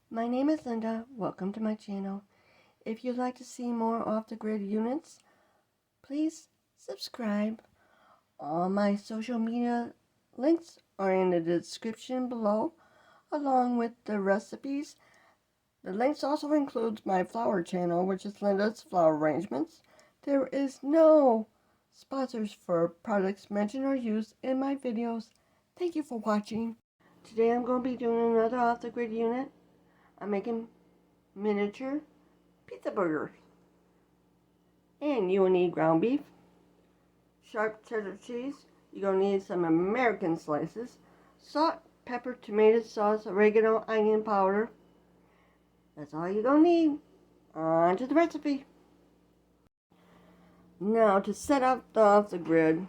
My name is Linda. Welcome to my channel. If you'd like to see more off-the-grid units, please subscribe. All my social media links are in the description below, along with the recipes. The links also includes my flower channel, which is Linda's Flower Arrangements. There is no sponsors for products mentioned or used in my videos. Thank you for watching. Today I'm going to be doing another off-the-grid unit. I'm making miniature pizza burgers. And you will need ground beef, sharp cheddar cheese. You're going to need some American slices, salt, pepper, tomato sauce, oregano, onion powder. That's all you're going to need. On to the recipe. Now to set up the off the grid,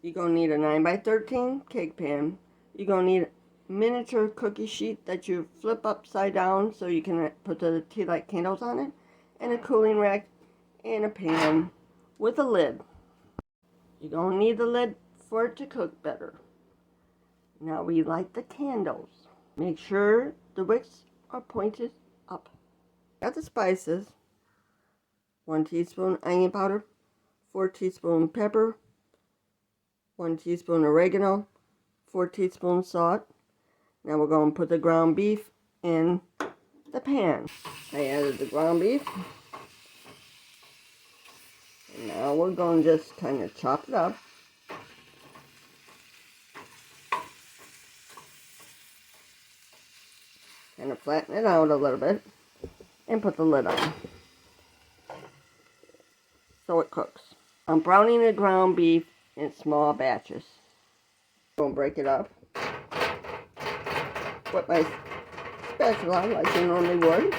you're going to need a 9x13 cake pan. You're going to need miniature cookie sheet that you flip upside down so you can put the tea light candles on it, and a cooling rack and a pan with a lid. You're going to need the lid for it to cook better. Now we light the candles. Make sure the wicks are pointed up. Got the spices: 1 teaspoon onion powder, 4 teaspoon pepper, 1 teaspoon oregano, 4 teaspoons salt. Now we're going to put the ground beef in the pan. I added the ground beef. And now we're going to just kind of chop it up. Kind of flatten it out a little bit. And put the lid on. So it cooks. I'm browning the ground beef in small batches. I'm going to break it up with my spatula like you normally would,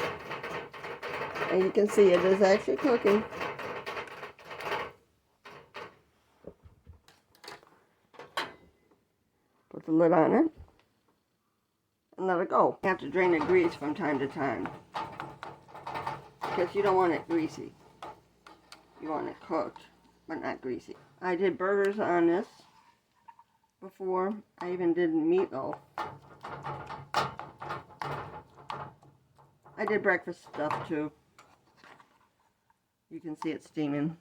and you can see it is actually cooking. Put the lid on it and let it go. You have to drain the grease from time to time because you don't want it greasy. You want it cooked but not greasy. I did burgers on this before. I even did meatloaf. I did breakfast stuff too. You can see it steaming.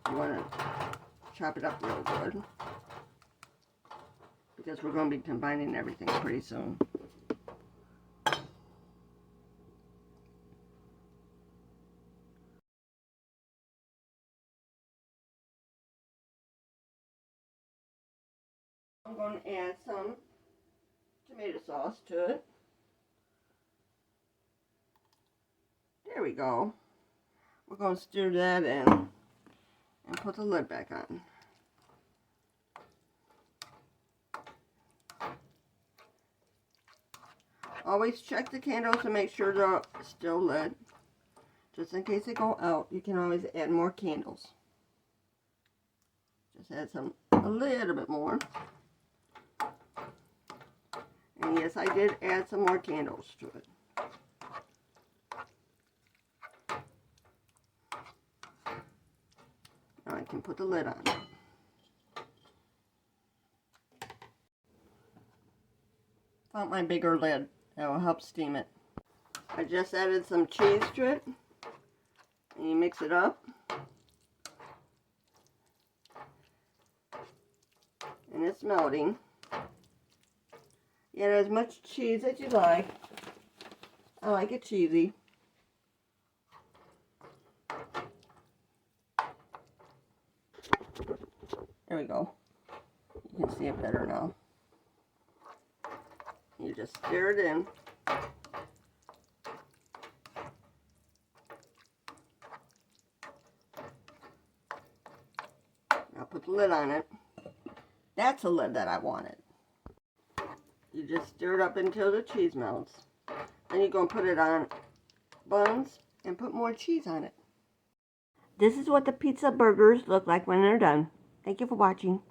You want to chop it up real good because we're going to be combining everything pretty soon. I'm going to add some tomato sauce to it. There we go. We're going to stir that in and put the lid back on. Always check the candles to make sure they're still lit. Just in case they go out, you can always add more candles. Just add a little bit more. And yes, I did add some more candles to it. Now I can put the lid on. Found my bigger lid. That will help steam it. I just added some cheese to it. And you mix it up. And it's melting. You add as much cheese as you like. I like it cheesy. There we go. You can see it better now. You just stir it in. Now put the lid on it. That's the lid that I wanted. You just stir it up until the cheese melts. Then you're going to put it on buns and put more cheese on it. This is what the pizza burgers look like when they're done. Thank you for watching.